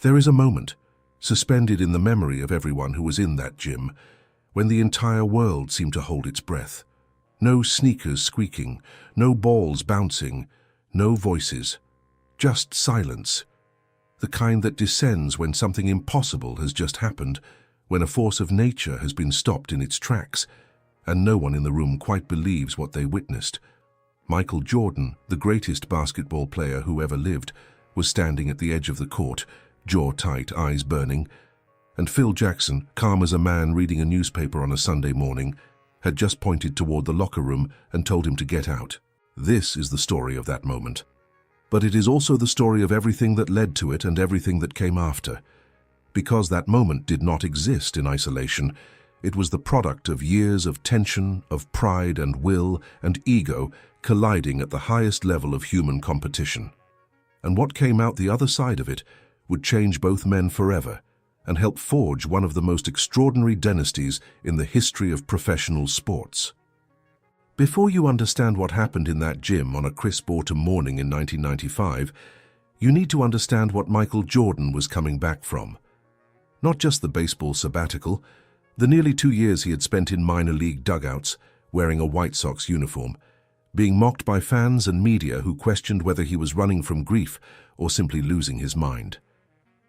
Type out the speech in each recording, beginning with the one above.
There is a moment, suspended in the memory of everyone who was in that gym, when the entire world seemed to hold its breath. No sneakers squeaking, no balls bouncing, no voices, just silence. The kind that descends when something impossible has just happened, when a force of nature has been stopped in its tracks, and no one in the room quite believes what they witnessed. Michael Jordan, the greatest basketball player who ever lived, was standing at the edge of the court, jaw tight, eyes burning, and Phil Jackson, calm as a man reading a newspaper on a Sunday morning, had just pointed toward the locker room and told him to get out. This is the story of that moment. But it is also the story of everything that led to it and everything that came after. Because that moment did not exist in isolation, it was the product of years of tension, of pride and will and ego colliding at the highest level of human competition. And what came out the other side of it would change both men forever and help forge one of the most extraordinary dynasties in the history of professional sports. Before you understand what happened in that gym on a crisp autumn morning in 1995, you need to understand what Michael Jordan was coming back from. Not just the baseball sabbatical, the nearly 2 years he had spent in minor league dugouts, wearing a White Sox uniform, being mocked by fans and media who questioned whether he was running from grief or simply losing his mind.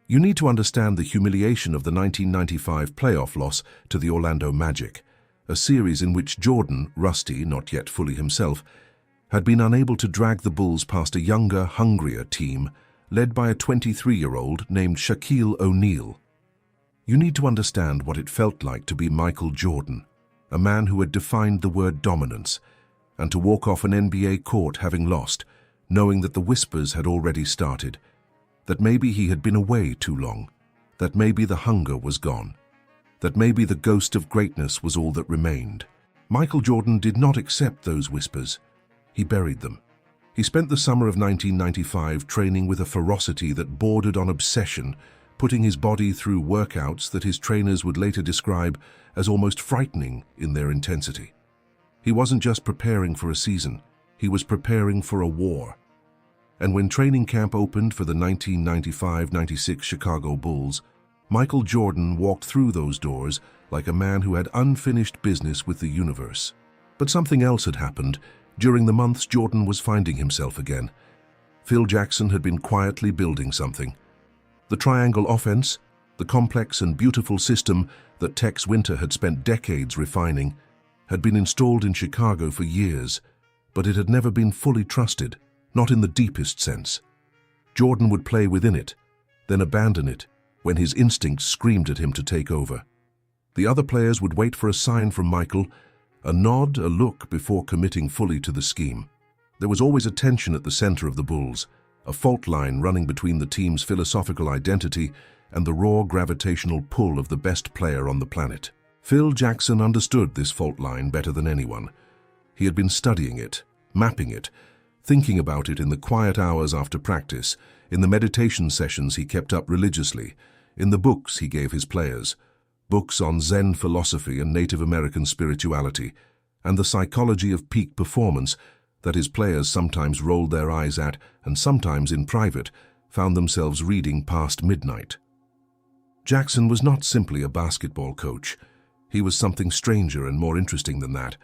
You need to understand the humiliation of the 1995 playoff loss to the Orlando Magic, a series in which Jordan, rusty, not yet fully himself, had been unable to drag the Bulls past a younger, hungrier team led by a 23-year-old named Shaquille O'Neal. You need to understand what it felt like to be Michael Jordan, a man who had defined the word dominance, and to walk off an NBA court having lost, knowing that the whispers had already started, that maybe he had been away too long, that maybe the hunger was gone, that maybe the ghost of greatness was all that remained. Michael Jordan did not accept those whispers. He buried them. He spent the summer of 1995 training with a ferocity that bordered on obsession, putting his body through workouts that his trainers would later describe as almost frightening in their intensity. He wasn't just preparing for a season, he was preparing for a war. And when training camp opened for the 1995-96 Chicago Bulls, Michael Jordan walked through those doors like a man who had unfinished business with the universe. But something else had happened. During the months Jordan was finding himself again. Phil Jackson had been quietly building something. The triangle offense, the complex and beautiful system that Tex Winter had spent decades refining, had been installed in Chicago for years, but it had never been fully trusted, not in the deepest sense. Jordan would play within it, then abandon it when his instincts screamed at him to take over. The other players would wait for a sign from Michael, a nod, a look before committing fully to the scheme. There was always a tension at the center of the Bulls, a fault line running between the team's philosophical identity and the raw gravitational pull of the best player on the planet. Phil Jackson understood this fault line better than anyone. He had been studying it, mapping it, thinking about it in the quiet hours after practice, in the meditation sessions he kept up religiously, in the books he gave his players, books on Zen philosophy and Native American spirituality, and the psychology of peak performance that his players sometimes rolled their eyes at and sometimes in private found themselves reading past midnight. Jackson was not simply a basketball coach. He was something stranger and more interesting than that.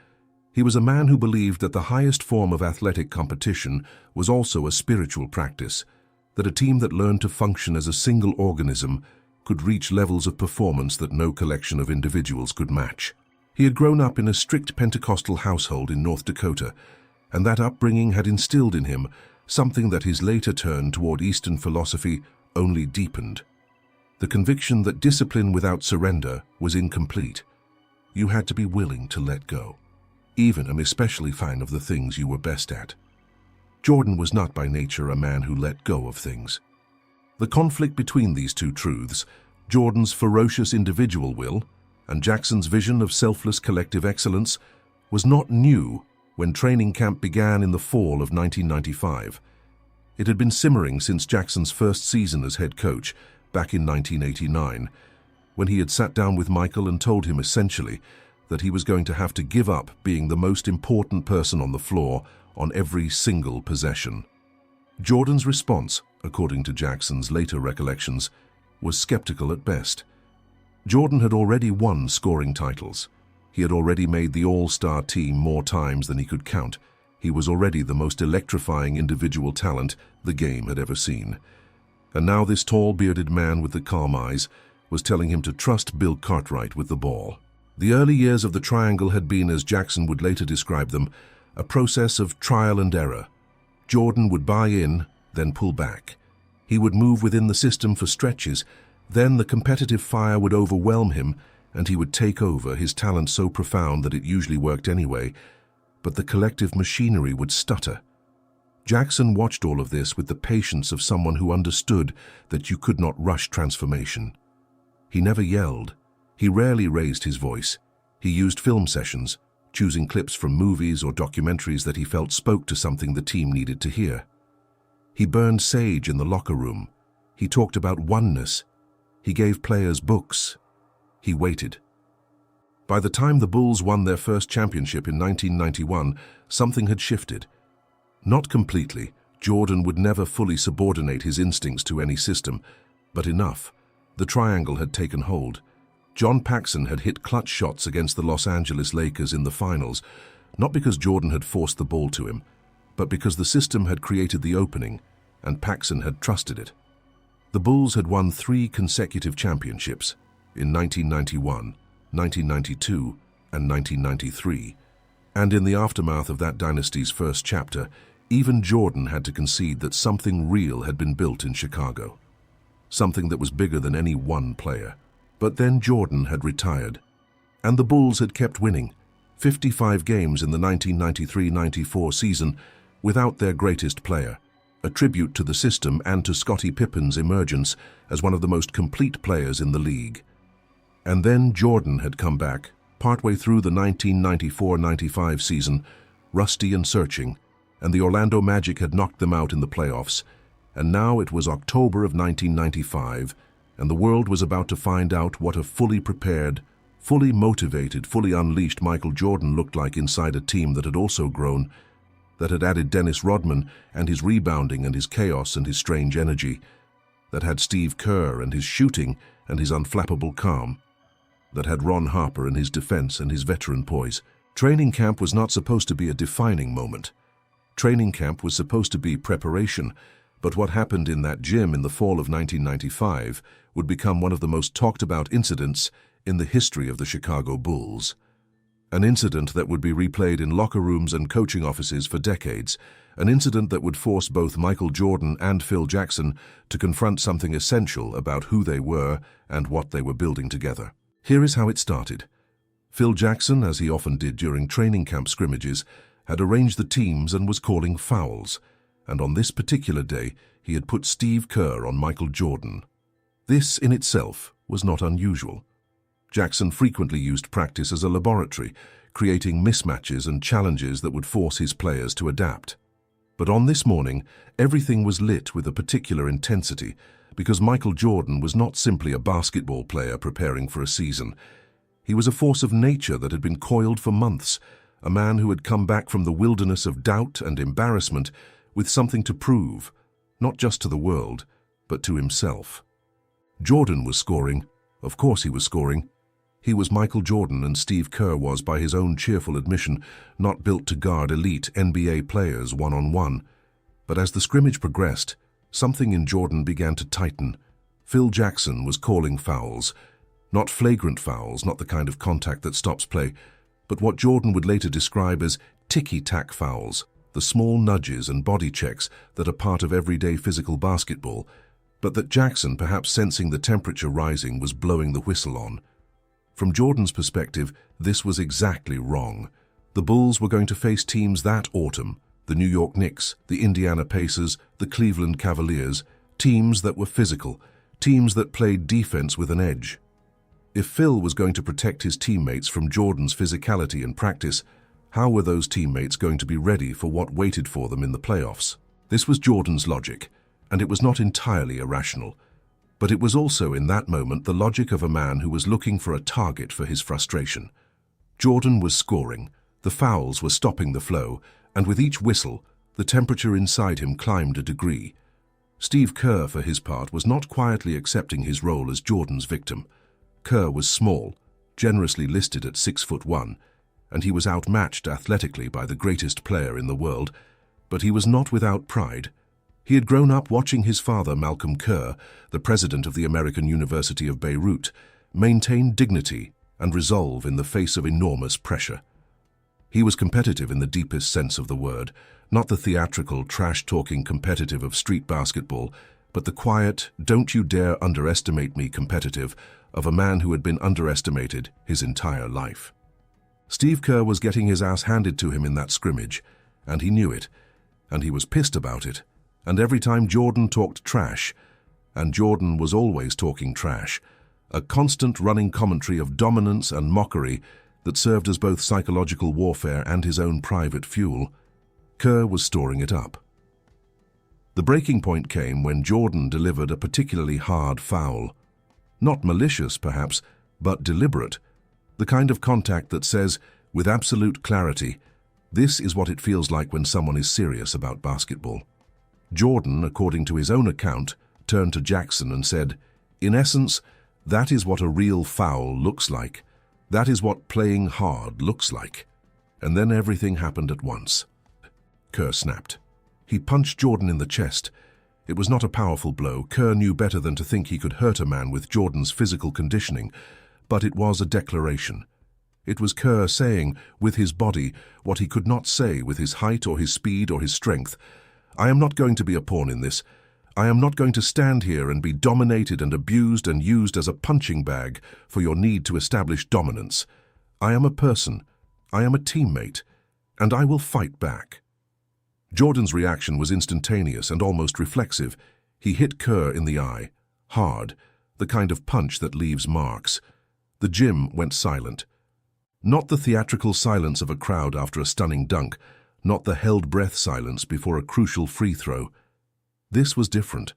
He was a man who believed that the highest form of athletic competition was also a spiritual practice, that a team that learned to function as a single organism could reach levels of performance that no collection of individuals could match. He had grown up in a strict Pentecostal household in North Dakota, and that upbringing had instilled in him something that his later turn toward Eastern philosophy only deepened. The conviction that discipline without surrender was incomplete. You had to be willing to let go, even and especially fine of the things you were best at. Jordan was not by nature a man who let go of things. The conflict between these two truths, Jordan's ferocious individual will and Jackson's vision of selfless collective excellence, was not new when training camp began in the fall of 1995. It had been simmering since Jackson's first season as head coach, back in 1989, when he had sat down with Michael and told him essentially that he was going to have to give up being the most important person on the floor on every single possession. Jordan's response, according to Jackson's later recollections, was skeptical at best. Jordan had already won scoring titles. He had already made the all-star team more times than he could count. He was already the most electrifying individual talent the game had ever seen. And now this tall, bearded man with the calm eyes was telling him to trust Bill Cartwright with the ball. The early years of the triangle had been, as Jackson would later describe them, a process of trial and error. Jordan would buy in, then pull back. He would move within the system for stretches, then the competitive fire would overwhelm him and he would take over, his talent so profound that it usually worked anyway, but the collective machinery would stutter. Jackson watched all of this with the patience of someone who understood that you could not rush transformation. He never yelled. He rarely raised his voice. He used film sessions, choosing clips from movies or documentaries that he felt spoke to something the team needed to hear. He burned sage in the locker room. He talked about oneness. He gave players books. He waited. By the time the Bulls won their first championship in 1991, something had shifted. Not completely. Jordan would never fully subordinate his instincts to any system, but enough. The triangle had taken hold. John Paxson had hit clutch shots against the Los Angeles Lakers in the finals, not because Jordan had forced the ball to him, but because the system had created the opening, and Paxson had trusted it. The Bulls had won 3 consecutive championships, in 1991, 1992, and 1993, and in the aftermath of that dynasty's first chapter, even Jordan had to concede that something real had been built in Chicago. Something that was bigger than any one player. But then Jordan had retired, and the Bulls had kept winning, 55 games in the 1993-94 season without their greatest player, a tribute to the system and to Scottie Pippen's emergence as one of the most complete players in the league. And then Jordan had come back, partway through the 1994-95 season, rusty and searching, and the Orlando Magic had knocked them out in the playoffs, and now it was October of 1995, and the world was about to find out what a fully prepared, fully motivated, fully unleashed Michael Jordan looked like inside a team that had also grown, that had added Dennis Rodman and his rebounding and his chaos and his strange energy, that had Steve Kerr and his shooting and his unflappable calm, that had Ron Harper and his defense and his veteran poise. Training camp was not supposed to be a defining moment. Training camp was supposed to be preparation, but what happened in that gym in the fall of 1995 would become one of the most talked about incidents in the history of the Chicago Bulls. An incident that would be replayed in locker rooms and coaching offices for decades, an incident that would force both Michael Jordan and Phil Jackson to confront something essential about who they were and what they were building together. Here is how it started. Phil Jackson, as he often did during training camp scrimmages, had arranged the teams and was calling fouls, and on this particular day he had put Steve Kerr on Michael Jordan. This in itself was not unusual. Jackson frequently used practice as a laboratory, creating mismatches and challenges that would force his players to adapt. But on this morning, everything was lit with a particular intensity, because Michael Jordan was not simply a basketball player preparing for a season. He was a force of nature that had been coiled for months, a man who had come back from the wilderness of doubt and embarrassment with something to prove, not just to the world, but to himself. Jordan was scoring. Of course he was scoring. He was Michael Jordan, and Steve Kerr was, by his own cheerful admission, not built to guard elite NBA players one-on-one. But as the scrimmage progressed, something in Jordan began to tighten. Phil Jackson was calling fouls. Not flagrant fouls, not the kind of contact that stops play, but what Jordan would later describe as ticky-tack fouls, the small nudges and body checks that are part of everyday physical basketball, but that Jackson, perhaps sensing the temperature rising, was blowing the whistle on. From Jordan's perspective, this was exactly wrong. The Bulls were going to face teams that autumn, the New York Knicks, the Indiana Pacers, the Cleveland Cavaliers, teams that were physical, teams that played defense with an edge. If Phil was going to protect his teammates from Jordan's physicality in practice, how were those teammates going to be ready for what waited for them in the playoffs? This was Jordan's logic, and it was not entirely irrational. But it was also, in that moment, the logic of a man who was looking for a target for his frustration. Jordan was scoring, the fouls were stopping the flow, and with each whistle, the temperature inside him climbed a degree. Steve Kerr, for his part, was not quietly accepting his role as Jordan's victim. Kerr was small, generously listed at 6'1", and he was outmatched athletically by the greatest player in the world, but he was not without pride. He had grown up watching his father, Malcolm Kerr, the president of the American University of Beirut, maintain dignity and resolve in the face of enormous pressure. He was competitive in the deepest sense of the word, not the theatrical, trash-talking competitive of street basketball, but the quiet, don't you dare underestimate me competitive of a man who had been underestimated his entire life. Steve Kerr was getting his ass handed to him in that scrimmage, and he knew it, and he was pissed about it. And every time Jordan talked trash, and Jordan was always talking trash, a constant running commentary of dominance and mockery that served as both psychological warfare and his own private fuel, Kerr was storing it up. The breaking point came when Jordan delivered a particularly hard foul. Not malicious, perhaps, but deliberate. The kind of contact that says, with absolute clarity, this is what it feels like when someone is serious about basketball. Jordan, according to his own account, turned to Jackson and said, "In essence, that is what a real foul looks like. That is what playing hard looks like." And then everything happened at once. Kerr snapped. He punched Jordan in the chest. It was not a powerful blow. Kerr knew better than to think he could hurt a man with Jordan's physical conditioning, but it was a declaration. It was Kerr saying, with his body, what he could not say with his height or his speed or his strength. "I am not going to be a pawn in this. I am not going to stand here and be dominated and abused and used as a punching bag for your need to establish dominance. I am a person. I am a teammate. And I will fight back." Jordan's reaction was instantaneous and almost reflexive. He hit Kerr in the eye, hard, the kind of punch that leaves marks. The gym went silent. Not the theatrical silence of a crowd after a stunning dunk, not the held-breath silence before a crucial free throw. This was different.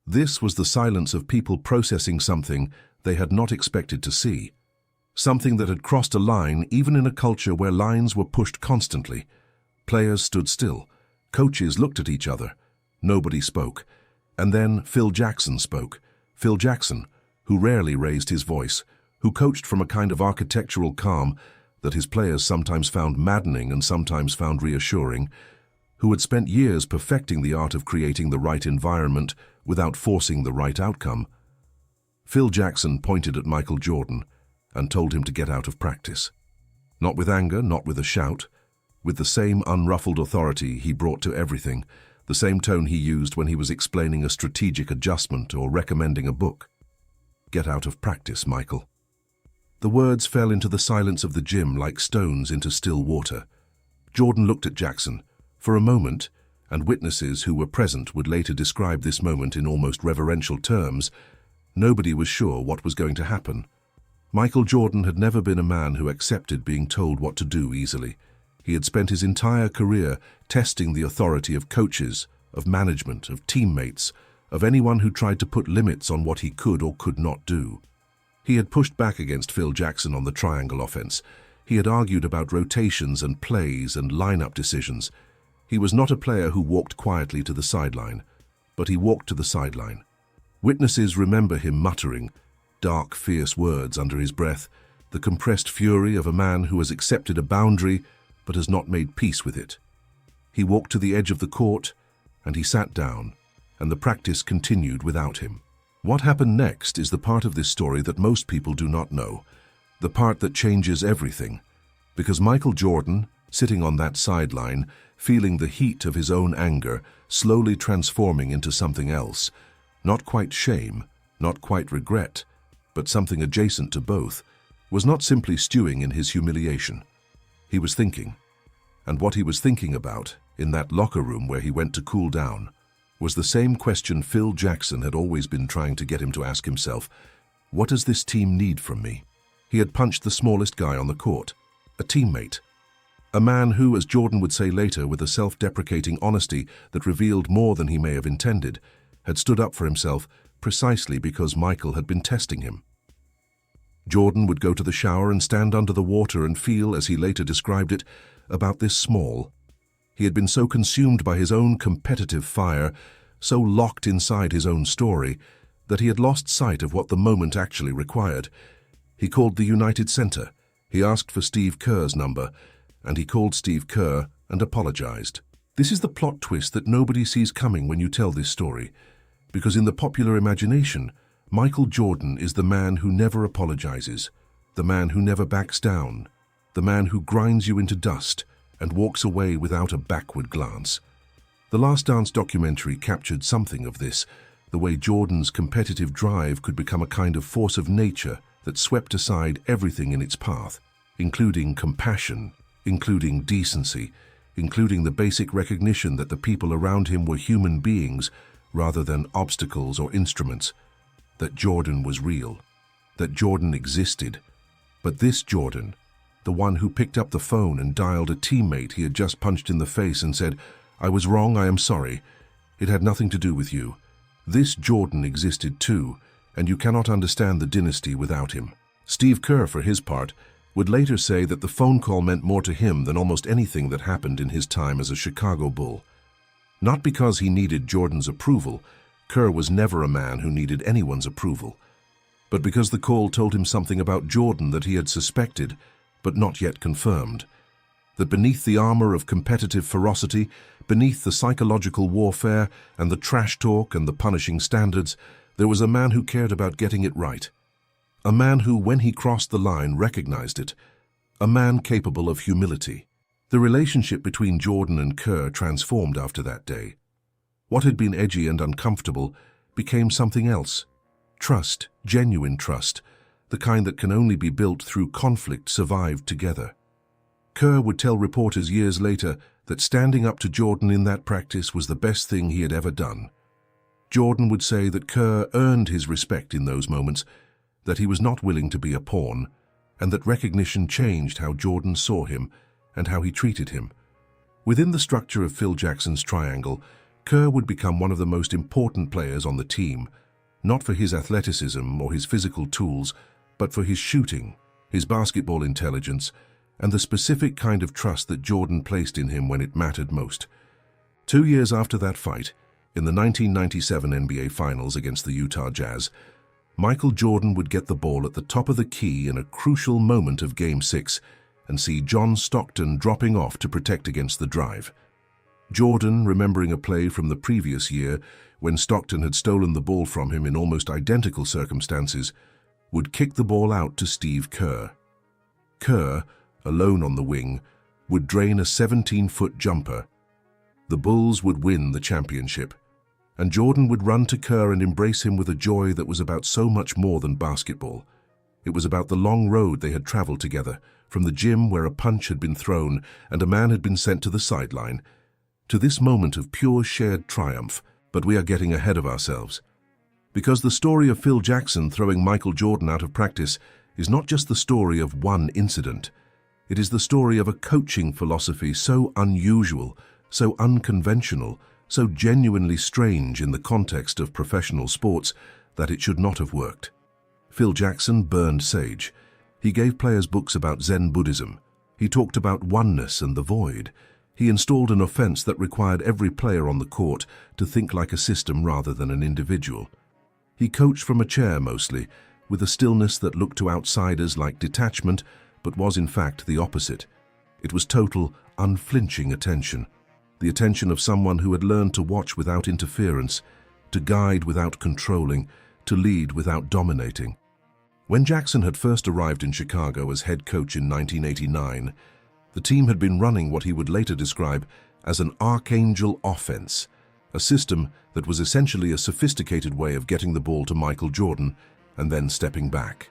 This was the silence of people processing something they had not expected to see. Something that had crossed a line even in a culture where lines were pushed constantly. Players stood still. Coaches looked at each other. Nobody spoke. And then Phil Jackson spoke. Phil Jackson, who rarely raised his voice, who coached from a kind of architectural calm that his players sometimes found maddening and sometimes found reassuring, who had spent years perfecting the art of creating the right environment without forcing the right outcome. Phil Jackson pointed at Michael Jordan and told him to get out of practice. Not with anger, not with a shout, with the same unruffled authority he brought to everything, the same tone he used when he was explaining a strategic adjustment or recommending a book. "Get out of practice, Michael." The words fell into the silence of the gym like stones into still water. Jordan looked at Jackson. For a moment, and witnesses who were present would later describe this moment in almost reverential terms, nobody was sure what was going to happen. Michael Jordan had never been a man who accepted being told what to do easily. He had spent his entire career testing the authority of coaches, of management, of teammates, of anyone who tried to put limits on what he could or could not do. He had pushed back against Phil Jackson on the triangle offense. He had argued about rotations and plays and lineup decisions. He was not a player who walked quietly to the sideline, but he walked to the sideline. Witnesses remember him muttering dark, fierce words under his breath, the compressed fury of a man who has accepted a boundary but has not made peace with it. He walked to the edge of the court, and he sat down, and the practice continued without him. What happened next is the part of this story that most people do not know, the part that changes everything, because Michael Jordan, sitting on that sideline, feeling the heat of his own anger, slowly transforming into something else, not quite shame, not quite regret, but something adjacent to both, was not simply stewing in his humiliation. He was thinking, and what he was thinking about, in that locker room where he went to cool down, was the same question Phil Jackson had always been trying to get him to ask himself. What does this team need from me? He had punched the smallest guy on the court, a teammate. A man who, as Jordan would say later with a self-deprecating honesty that revealed more than he may have intended, had stood up for himself precisely because Michael had been testing him. Jordan would go to the shower and stand under the water and feel, as he later described it, about this small. He had been so consumed by his own competitive fire so locked inside his own story, that he had lost sight of what the moment actually required. He called the United Center. He asked for Steve Kerr's number, and he called Steve Kerr and apologized. This is the plot twist that nobody sees coming when you tell this story, because in the popular imagination, Michael Jordan is the man who never apologizes, the man who never backs down, the man who grinds you into dust and walks away without a backward glance. The Last Dance documentary captured something of this, the way Jordan's competitive drive could become a kind of force of nature that swept aside everything in its path, including compassion, including decency, including the basic recognition that the people around him were human beings rather than obstacles or instruments, that Jordan was real, that Jordan existed. But this Jordan, the one who picked up the phone and dialed a teammate he had just punched in the face and said, "I was wrong, I am sorry. It had nothing to do with you." This Jordan existed too, and you cannot understand the dynasty without him. Steve Kerr, for his part, would later say that the phone call meant more to him than almost anything that happened in his time as a Chicago Bull. Not because he needed Jordan's approval, Kerr was never a man who needed anyone's approval, but because the call told him something about Jordan that he had suspected, but not yet confirmed. That beneath the armor of competitive ferocity, beneath the psychological warfare and the trash talk and the punishing standards, there was a man who cared about getting it right. A man who, when he crossed the line, recognized it. A man capable of humility. The relationship between Jordan and Kerr transformed after that day. What had been edgy and uncomfortable became something else. Trust, genuine trust, the kind that can only be built through conflict survived together. Kerr would tell reporters years later that standing up to Jordan in that practice was the best thing he had ever done. Jordan would say that Kerr earned his respect in those moments, that he was not willing to be a pawn, and that recognition changed how Jordan saw him and how he treated him. Within the structure of Phil Jackson's triangle, Kerr would become one of the most important players on the team, not for his athleticism or his physical tools, but for his shooting, his basketball intelligence, and the specific kind of trust that Jordan placed in him when it mattered most. 2 years after that fight, in the 1997 NBA Finals against the Utah Jazz, Michael Jordan would get the ball at the top of the key in a crucial moment of Game 6 and see John Stockton dropping off to protect against the drive. Jordan, remembering a play from the previous year when Stockton had stolen the ball from him in almost identical circumstances, would kick the ball out to Steve Kerr. Kerr, alone on the wing, would drain a 17-foot jumper. The Bulls would win the championship, and Jordan would run to Kerr and embrace him with a joy that was about so much more than basketball. It was about the long road they had traveled together, from the gym where a punch had been thrown and a man had been sent to the sideline, to this moment of pure shared triumph. But we are getting ahead of ourselves. Because the story of Phil Jackson throwing Michael Jordan out of practice is not just the story of one incident. It is the story of a coaching philosophy so unusual, so unconventional, so genuinely strange in the context of professional sports that it should not have worked. Phil Jackson burned sage. He gave players books about Zen Buddhism. He talked about oneness and the void. He installed an offense that required every player on the court to think like a system rather than an individual. He coached from a chair mostly, with a stillness that looked to outsiders like detachment, but was in fact the opposite. It was total, unflinching attention. The attention of someone who had learned to watch without interference, to guide without controlling, to lead without dominating. When Jackson had first arrived in Chicago as head coach in 1989, the team had been running what he would later describe as an archangel offense, a system that was essentially a sophisticated way of getting the ball to Michael Jordan and then stepping back.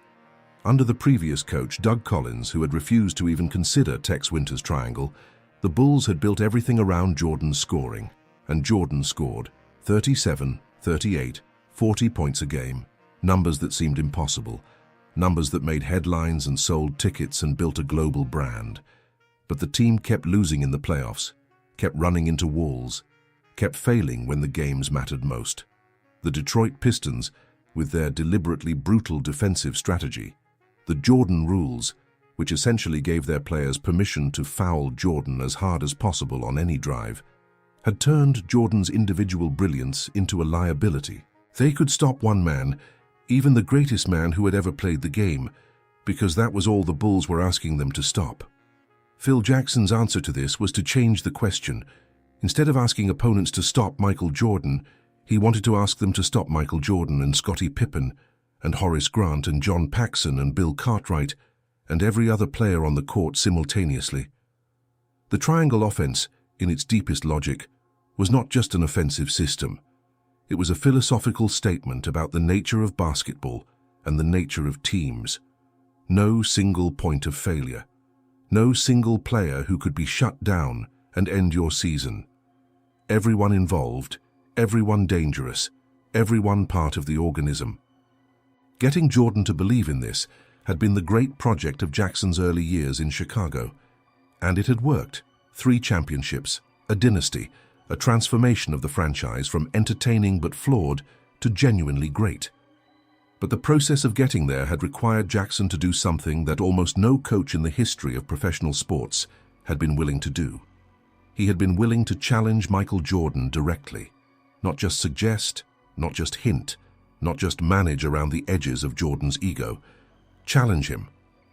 Under the previous coach, Doug Collins, who had refused to even consider Tex Winter's triangle, the Bulls had built everything around Jordan's scoring, and Jordan scored 37, 38, 40 points a game, numbers that seemed impossible, numbers that made headlines and sold tickets and built a global brand. But the team kept losing in the playoffs, kept running into walls, kept failing when the games mattered most. The Detroit Pistons, with their deliberately brutal defensive strategy, the Jordan rules, which essentially gave their players permission to foul Jordan as hard as possible on any drive, had turned Jordan's individual brilliance into a liability. They could stop one man, even the greatest man who had ever played the game, because that was all the Bulls were asking them to stop. Phil Jackson's answer to this was to change the question. Instead of asking opponents to stop Michael Jordan, he wanted to ask them to stop Michael Jordan and Scottie Pippen and Horace Grant and John Paxson and Bill Cartwright and every other player on the court simultaneously. The triangle offense, in its deepest logic, was not just an offensive system. It was a philosophical statement about the nature of basketball and the nature of teams. No single point of failure. No single player who could be shut down and end your season. Everyone involved, everyone dangerous, everyone part of the organism. Getting Jordan to believe in this had been the great project of Jackson's early years in Chicago. And it had worked. 3 championships, a dynasty, a transformation of the franchise from entertaining but flawed to genuinely great. But the process of getting there had required Jackson to do something that almost no coach in the history of professional sports had been willing to do. He had been willing to challenge Michael Jordan directly, not just suggest, not just hint, not just manage around the edges of Jordan's ego. Challenge him,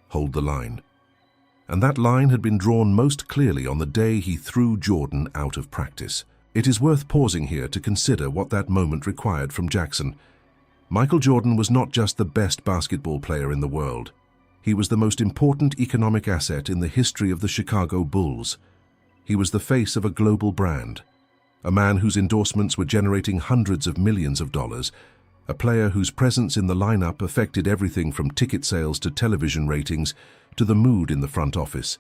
hold the line. And that line had been drawn most clearly on the day he threw Jordan out of practice. It is worth pausing here to consider what that moment required from Jackson. Michael Jordan was not just the best basketball player in the world. He was the most important economic asset in the history of the Chicago Bulls. He was the face of a global brand, a man whose endorsements were generating hundreds of millions of dollars, a player whose presence in the lineup affected everything from ticket sales to television ratings to the mood in the front office.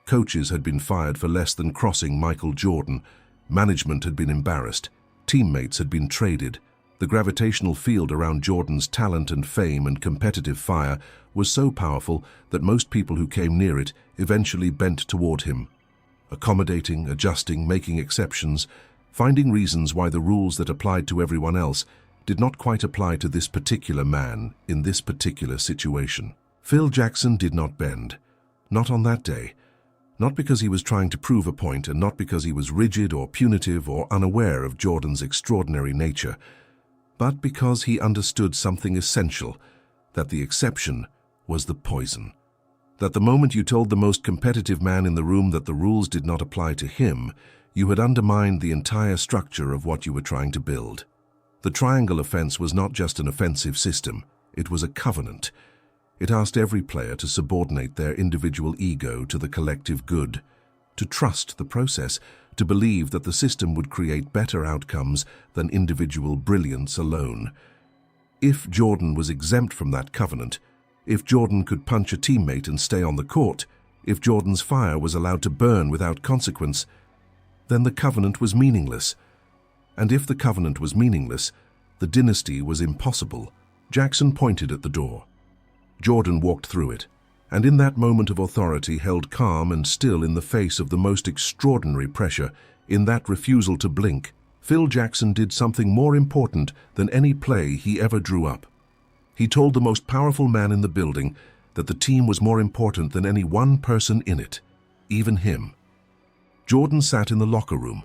Coaches had been fired for less than crossing Michael Jordan. Management had been embarrassed. Teammates had been traded. The gravitational field around Jordan's talent and fame and competitive fire was so powerful that most people who came near it eventually bent toward him, accommodating, adjusting, making exceptions, finding reasons why the rules that applied to everyone else did not quite apply to this particular man in this particular situation. Phil Jackson did not bend. Not on that day. Not because he was trying to prove a point and not because he was rigid or punitive or unaware of Jordan's extraordinary nature, but because he understood something essential, that the exception was the poison. That the moment you told the most competitive man in the room that the rules did not apply to him, you had undermined the entire structure of what you were trying to build. The triangle offense was not just an offensive system, it was a covenant. It asked every player to subordinate their individual ego to the collective good, to trust the process, to believe that the system would create better outcomes than individual brilliance alone. If Jordan was exempt from that covenant, if Jordan could punch a teammate and stay on the court, if Jordan's fire was allowed to burn without consequence, then the covenant was meaningless. And if the covenant was meaningless, the dynasty was impossible. Jackson pointed at the door. Jordan walked through it, and in that moment of authority held calm and still in the face of the most extraordinary pressure, in that refusal to blink, Phil Jackson did something more important than any play he ever drew up. He told the most powerful man in the building that the team was more important than any one person in it, even him. Jordan sat in the locker room,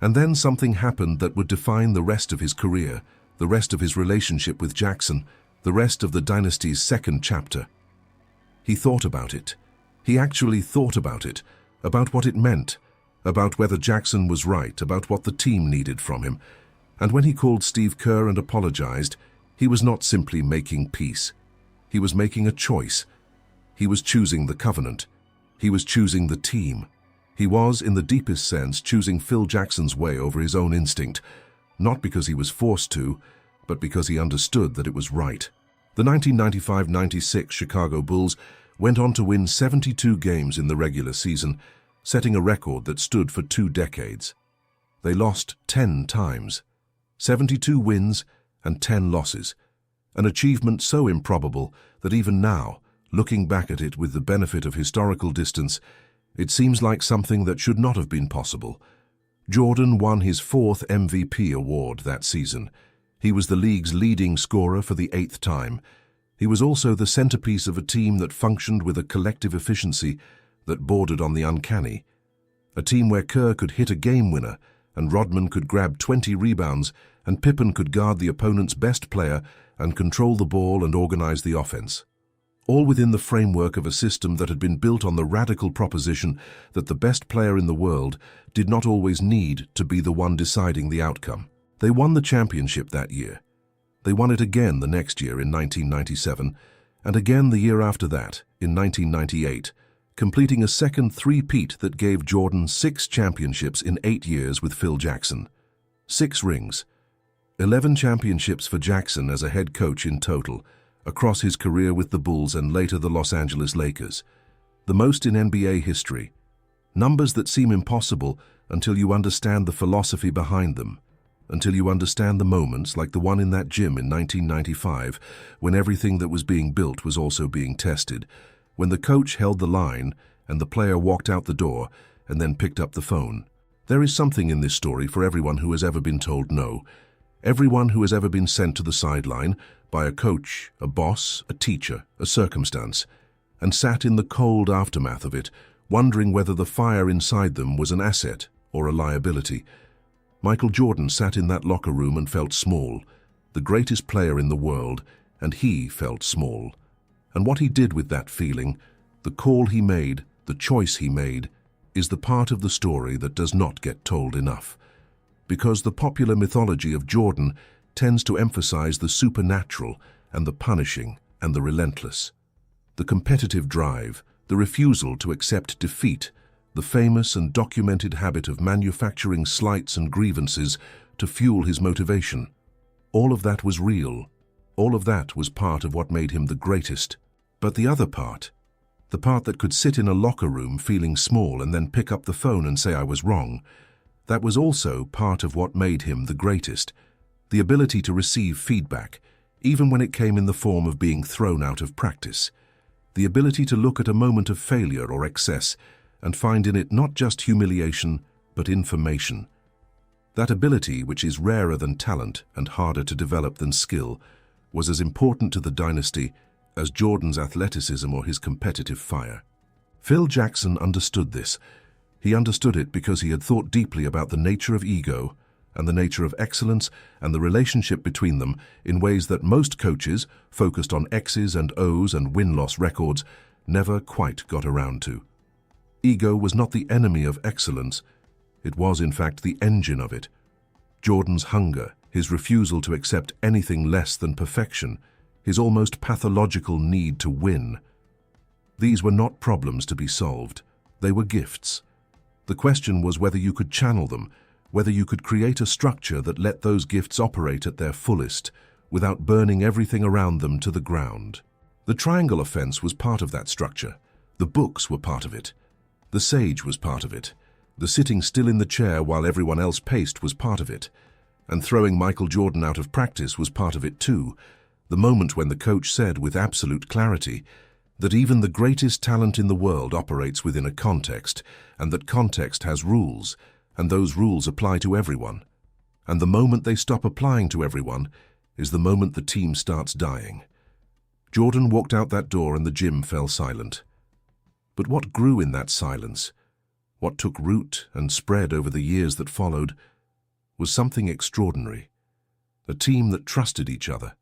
and then something happened that would define the rest of his career, the rest of his relationship with Jackson, the rest of the dynasty's second chapter. He thought about it. He actually thought about it, about what it meant, about whether Jackson was right, about what the team needed from him. And when he called Steve Kerr and apologized, he was not simply making peace. He was making a choice. He was choosing the covenant. He was choosing the team. He was, in the deepest sense, choosing Phil Jackson's way over his own instinct, not because he was forced to, but because he understood that it was right. The 1995-96 Chicago Bulls went on to win 72 games in the regular season, setting a record that stood for 2 decades. They lost 10 times, 72 wins and 10 losses, an achievement so improbable that even now, looking back at it with the benefit of historical distance, it seems like something that should not have been possible. Jordan won his 4th MVP award that season. He was the league's leading scorer for the 8th time. He was also the centerpiece of a team that functioned with a collective efficiency that bordered on the uncanny. A team where Kerr could hit a game winner and Rodman could grab 20 rebounds, and Pippen could guard the opponent's best player and control the ball and organize the offense. All within the framework of a system that had been built on the radical proposition that the best player in the world did not always need to be the one deciding the outcome. They won the championship that year. They won it again the next year in 1997, and again the year after that, in 1998, completing a second three-peat that gave Jordan 6 championships in 8 years with Phil Jackson. 6 rings. 11 championships for Jackson as a head coach in total, across his career with the Bulls and later the Los Angeles Lakers. The most in NBA history. Numbers that seem impossible until you understand the philosophy behind them, until you understand the moments like the one in that gym in 1995 when everything that was being built was also being tested, when the coach held the line and the player walked out the door and then picked up the phone. There is something in this story for everyone who has ever been told no, everyone who has ever been sent to the sideline by a coach, a boss, a teacher, a circumstance, and sat in the cold aftermath of it, wondering whether the fire inside them was an asset or a liability. Michael Jordan sat in that locker room and felt small, the greatest player in the world, and he felt small. And what he did with that feeling, the call he made, the choice he made, is the part of the story that does not get told enough. Because the popular mythology of Jordan tends to emphasize the supernatural and the punishing and the relentless. The competitive drive, the refusal to accept defeat, the famous and documented habit of manufacturing slights and grievances to fuel his motivation. All of that was real. All of that was part of what made him the greatest. But the other part, the part that could sit in a locker room feeling small and then pick up the phone and say I was wrong, that was also part of what made him the greatest. The ability to receive feedback, even when it came in the form of being thrown out of practice. The ability to look at a moment of failure or excess and find in it not just humiliation, but information. That ability, which is rarer than talent and harder to develop than skill, was as important to the dynasty as Jordan's athleticism or his competitive fire. Phil Jackson understood this. He understood it because he had thought deeply about the nature of ego and the nature of excellence and the relationship between them in ways that most coaches, focused on X's and O's and win-loss records, never quite got around to. Ego was not the enemy of excellence. It was, in fact, the engine of it. Jordan's hunger, his refusal to accept anything less than perfection, his almost pathological need to win. These were not problems to be solved. They were gifts. The question was whether you could channel them, whether you could create a structure that let those gifts operate at their fullest, without burning everything around them to the ground. The triangle offense was part of that structure. The books were part of it. The sage was part of it. The sitting still in the chair while everyone else paced was part of it. And throwing Michael Jordan out of practice was part of it too. The moment when the coach said with absolute clarity that even the greatest talent in the world operates within a context, and that context has rules, and those rules apply to everyone. And the moment they stop applying to everyone is the moment the team starts dying. Jordan walked out that door and the gym fell silent. But what grew in that silence, what took root and spread over the years that followed, was something extraordinary. A team that trusted each other,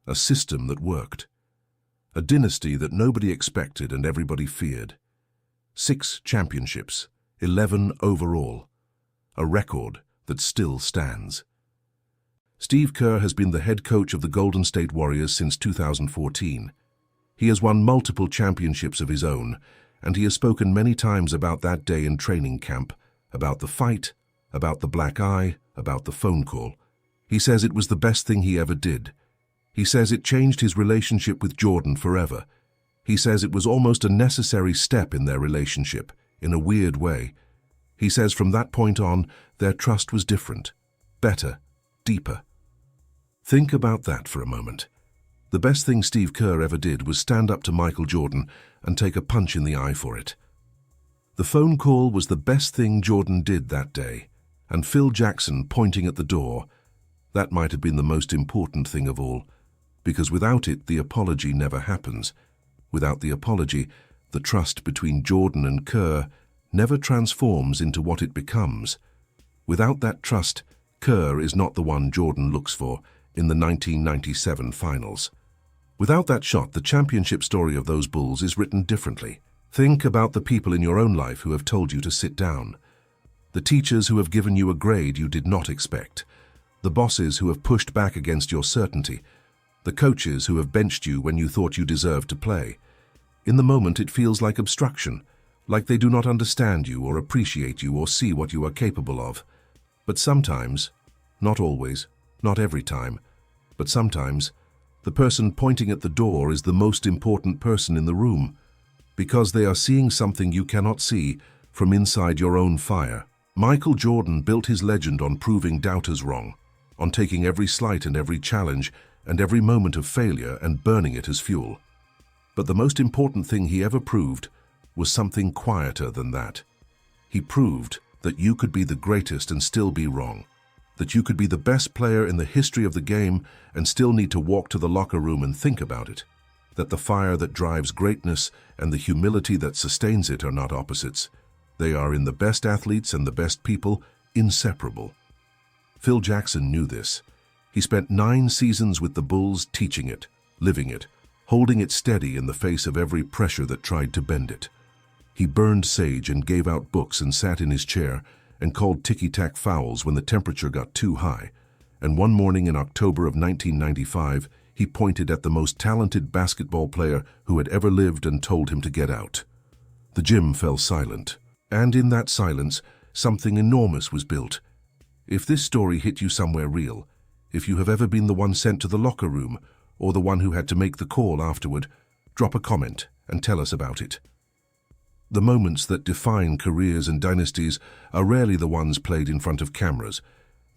a system that worked, a dynasty that nobody expected and everybody feared. 6 championships, 11 overall, a record that still stands. Steve Kerr has been the head coach of the Golden State Warriors since 2014. He has won multiple championships of his own, and he has spoken many times about that day in training camp, about the fight, about the black eye, about the phone call. He says it was the best thing he ever did. He says it changed his relationship with Jordan forever. He says it was almost a necessary step in their relationship, in a weird way. He says from that point on, their trust was different, better, deeper. Think about that for a moment. The best thing Steve Kerr ever did was stand up to Michael Jordan and take a punch in the eye for it. The phone call was the best thing Jordan did that day, and Phil Jackson pointing at the door, that might have been the most important thing of all, because without it, the apology never happens. Without the apology, the trust between Jordan and Kerr never transforms into what it becomes. Without that trust, Kerr is not the one Jordan looks for in the 1997 finals. Without that shot, the championship story of those Bulls is written differently. Think about the people in your own life who have told you to sit down. The teachers who have given you a grade you did not expect. The bosses who have pushed back against your certainty. The coaches who have benched you when you thought you deserved to play. In the moment, it feels like obstruction, like they do not understand you or appreciate you or see what you are capable of. But sometimes, not always, not every time, but sometimes, the person pointing at the door is the most important person in the room, because they are seeing something you cannot see from inside your own fire. Michael Jordan built his legend on proving doubters wrong, on taking every slight and every challenge and every moment of failure and burning it as fuel. But the most important thing he ever proved was something quieter than that. He proved that you could be the greatest and still be wrong, that you could be the best player in the history of the game and still need to walk to the locker room and think about it, that the fire that drives greatness and the humility that sustains it are not opposites. They are, in the best athletes and the best people, inseparable. Phil Jackson knew this. He spent 9 seasons with the Bulls teaching it, living it, holding it steady in the face of every pressure that tried to bend it. He burned sage and gave out books and sat in his chair and called ticky-tack fouls when the temperature got too high. And one morning in October of 1995, he pointed at the most talented basketball player who had ever lived and told him to get out. The gym fell silent. And in that silence, something enormous was built. If this story hit you somewhere real, if you have ever been the one sent to the locker room or the one who had to make the call afterward, drop a comment and tell us about it. The moments that define careers and dynasties are rarely the ones played in front of cameras.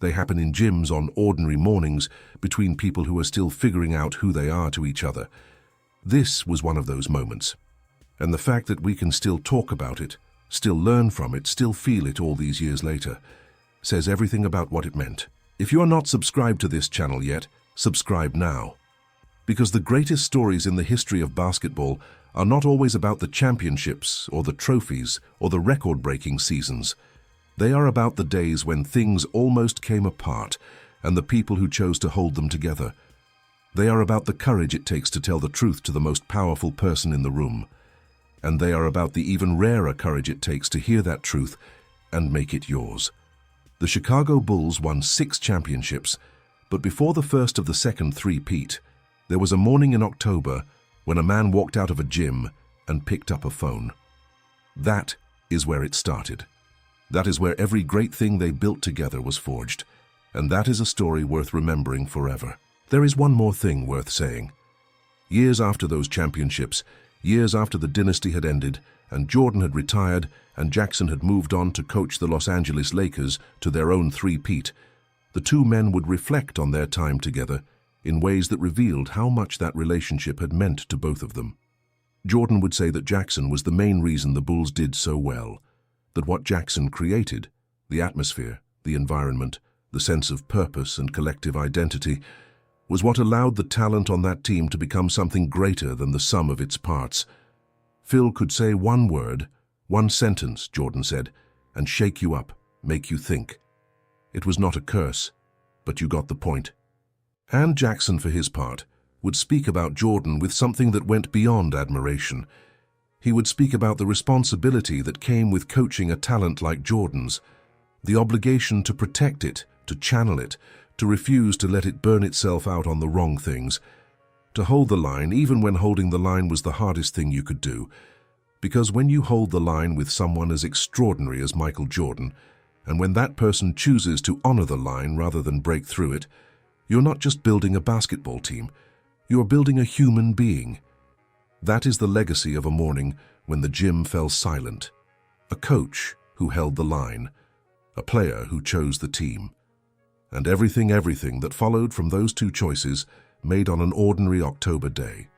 They happen in gyms on ordinary mornings between people who are still figuring out who they are to each other. This was one of those moments. And the fact that we can still talk about it, still learn from it, still feel it all these years later, says everything about what it meant. If you are not subscribed to this channel yet, subscribe now. Because the greatest stories in the history of basketball are not always about the championships or the trophies or the record-breaking seasons. They are about the days when things almost came apart and the people who chose to hold them together. They are about the courage it takes to tell the truth to the most powerful person in the room. And they are about the even rarer courage it takes to hear that truth and make it yours. The Chicago Bulls won 6 championships, but before the first of the second three-peat, there was a morning in October when a man walked out of a gym and picked up a phone. That is where it started. That is where every great thing they built together was forged, and that is a story worth remembering forever. There is one more thing worth saying. Years after those championships, years after the dynasty had ended, and Jordan had retired, and Jackson had moved on to coach the Los Angeles Lakers to their own three-peat, the two men would reflect on their time together in ways that revealed how much that relationship had meant to both of them. Jordan would say that Jackson was the main reason the Bulls did so well, that what Jackson created, the atmosphere, the environment, the sense of purpose and collective identity, was what allowed the talent on that team to become something greater than the sum of its parts. Phil could say one word, one sentence, Jordan said, and shake you up, make you think. It was not a curse, but you got the point. And Jackson, for his part, would speak about Jordan with something that went beyond admiration. He would speak about the responsibility that came with coaching a talent like Jordan's, the obligation to protect it, to channel it, to refuse to let it burn itself out on the wrong things, to hold the line even when holding the line was the hardest thing you could do. Because when you hold the line with someone as extraordinary as Michael Jordan, and when that person chooses to honor the line rather than break through it, you're not just building a basketball team, you're building a human being. That is the legacy of a morning when the gym fell silent. A coach who held the line, a player who chose the team. And everything that followed from those two choices made on an ordinary October day.